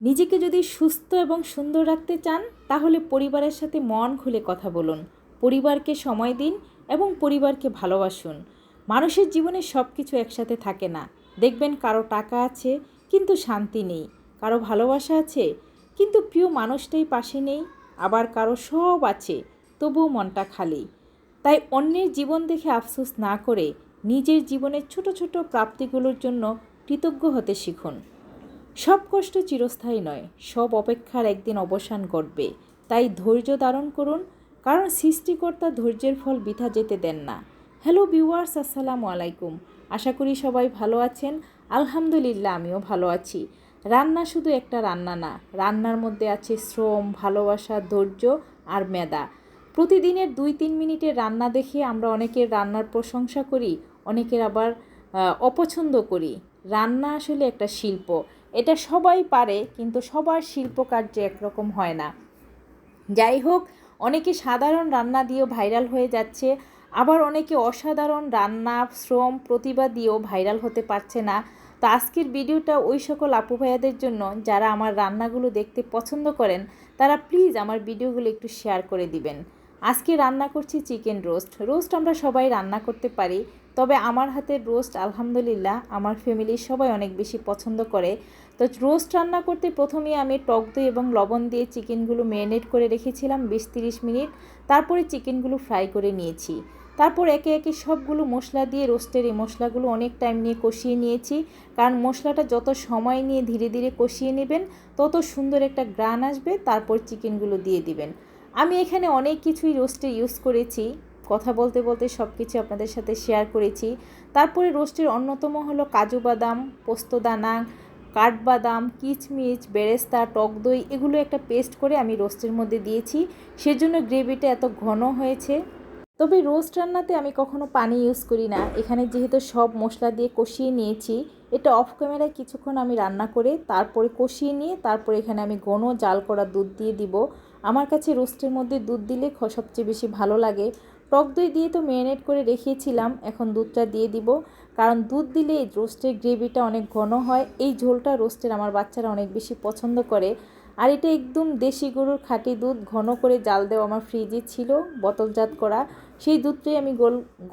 নিজেকে যদি সুস্থ এবং সুন্দর রাখতে চান তাহলে পরিবারের সাথে মন খুলে কথা বলুন, পরিবারকে সময় দিন এবং পরিবারকে ভালোবাসুন। মানুষের জীবনে সব কিছু একসাথে থাকে না। দেখবেন কারো টাকা আছে কিন্তু শান্তি নেই, কারো ভালোবাসা আছে কিন্তু প্রিয় মানুষটাই পাশে নেই, আবার কারো সব আছে তবুও মনটা খালি। তাই অন্যের জীবন দেখে আফসোস না করে নিজের জীবনের ছোট ছোট প্রাপ্তিগুলোর জন্য কৃতজ্ঞ হতে শিখুন। সব কষ্ট চিরস্থায়ী নয়, সব অপেক্ষার একদিন অবসান ঘটবে। তাই ধৈর্য ধারণ করুন, কারণ সৃষ্টিকর্তা ধৈর্যের ফল বৃথা যেতে দেন না। হ্যালো ভিউয়ার্স, আসসালামু আলাইকুম। আশা করি সবাই ভালো আছেন। আলহামদুলিল্লাহ, আমিও ভালো আছি। রান্না শুধু একটা রান্না না, রান্নার মধ্যে আছে শ্রম, ভালোবাসা, ধৈর্য আর মেধা। প্রতিদিনের 2-3 মিনিটের রান্না দেখে আমরা অনেকের রান্নার প্রশংসা করি, অনেকের আবার অপছন্দ করি। রান্না আসলে একটা শিল্প, এটা সবাই পারে কিন্তু সবার শিল্পকার্য একরকম হয় না। যাই হোক, অনেকে সাধারণ রান্না দিয়েও ভাইরাল হয়ে যাচ্ছে, আবার অনেকে অসাধারণ রান্না, শ্রম, প্রতিভা দিয়েও ভাইরাল হতে পারছে না। তো আজকের ভিডিওটা ওই সকল আপু ভাইয়াদের জন্য যারা আমার রান্নাগুলো দেখতে পছন্দ করেন, তারা প্লিজ আমার ভিডিওগুলো একটু শেয়ার করে দিবেন। আজকে রান্না করছি চিকেন রোস্ট আমরা সবাই রান্না করতে পারি, তবে আমার হাতের রোস্ট আলহামদুলিল্লাহ আমার ফ্যামিলির সবাই অনেক বেশি পছন্দ করে। তো রোস্ট রান্না করতে প্রথমে আমি টক দই এবং লবণ দিয়ে চিকেনগুলো ম্যারিনেট করে রেখেছিলাম 20-30 মিনিট। তারপরে চিকেনগুলো ফ্রাই করে নিয়েছি। তারপর একে একে সবগুলো মশলা দিয়ে রোস্টের এই মশলাগুলো অনেক টাইম নিয়ে কষিয়ে নিয়েছি, কারণ মশলাটা যত সময় নিয়ে ধীরে ধীরে কষিয়ে নেবেন তত সুন্দর একটা গ্রান আসবে। তারপর চিকেনগুলো দিয়ে দিবেন। আমি এখানে অনেক কিছুই রোস্টে ইউজ করেছি, কথা বলতে বলতে সব কিছু আপনাদের সাথে শেয়ার করেছি। তারপরে রোস্টের অন্যতম হলো কাজু বাদাম, পোস্তদানা, কাঠবাদাম, কিচমিচ, বেরেস্তা, টক দই, এগুলো একটা পেস্ট করে আমি রোস্টের মধ্যে দিয়েছি, সেজন্য গ্রেভিটা এত ঘন হয়েছে। তবে রোস্ট রান্নাতে আমি কখনো পানি ইউজ করি না। এখানে যেহেতু সব মশলা দিয়ে কষিয়ে নিয়েছি, এটা অফ ক্যামেরায় কিছুক্ষণ আমি রান্না করে তারপরে কষিয়ে নিয়ে তারপরে এখানে আমি ঘন জাল করা দুধ দিয়ে দিব। আমার কাছে রোস্টের মধ্যে দুধ দিলে সবচেয়ে বেশি ভালো লাগে। টক দই দিয়ে তো ম্যারিনেট করে রেখেছিলাম, এখন দুধটা দিয়ে দিব, কারণ দুধ দিলে এই রোস্টের গ্রেভিটা অনেক ঘন হয়। এই ঝোলটা রোস্টের আমার বাচ্চারা অনেক বেশি পছন্দ করে। আর এটা একদম দেশি গরুর খাঁটি দুধ, ঘন করে জাল দেওয়া আমার ফ্রিজে ছিল বোতলজাত করা। সেই দুধটাই আমি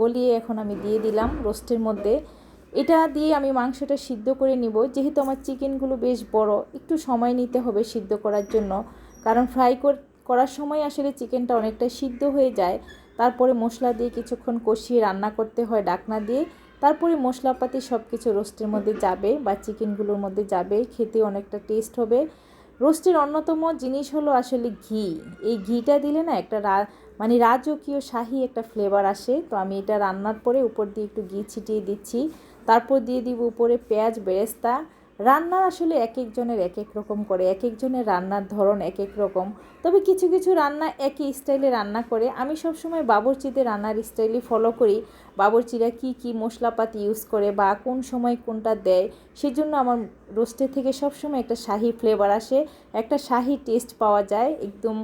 গলিয়ে এখন আমি দিয়ে দিলাম রোস্টের মধ্যে। এটা দিয়ে আমি মাংসটা সিদ্ধ করে নিব। যেহেতু আমার চিকেনগুলো বেশ বড়, একটু সময় নিতে হবে সিদ্ধ করার জন্য, কারণ ফ্রাই করার সময় আসলে চিকেনটা অনেকটা সিদ্ধ হয়ে যায়। তারপরে মশলা দিয়ে কিছুক্ষণ কষিয়ে রান্না করতে হয় ঢাকনা দিয়ে। তারপরে মশলাপাতি সব কিছু রোস্টের মধ্যে যাবে বা চিকেনগুলোর মধ্যে যাবে, খেতে অনেকটা টেস্ট হবে। রোস্টের অন্যতম জিনিস হলো আসলে ঘি। এই ঘিটা দিলে না একটা মানে রাজকীয় শাহী একটা ফ্লেভার আসে। তো আমি এটা রান্নার পরে উপর দিয়ে একটু ঘি ছিটিয়ে দিচ্ছি। তারপর দিয়ে দিব উপরে পেঁয়াজ, বেরেস্তা। রান্না আসলে এক একজনের এক এক রকম করে, এক একজনের রান্নার ধরন এক এক রকম। তবে কিছু কিছু রান্না একই স্টাইলে রান্না করে। আমি সবসময় বাবুর্চিদের রান্নার স্টাইলই ফলো করি। বাবুর্চিরা কি কি মশলাপাতি ইউজ করে বা কোন সময় কোনটা দেয়, সেজন্য আমার রোস্টের থেকে সবসময় একটা শাহী ফ্লেভার আসে, একটা শাহী টেস্ট পাওয়া যায়, একদম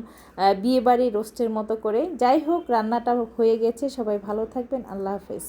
বিয়েবাড়ির রোস্টের মতো করে। যাই হোক, রান্নাটা হয়ে গেছে। সবাই ভালো থাকবেন। আল্লাহ হাফেজ।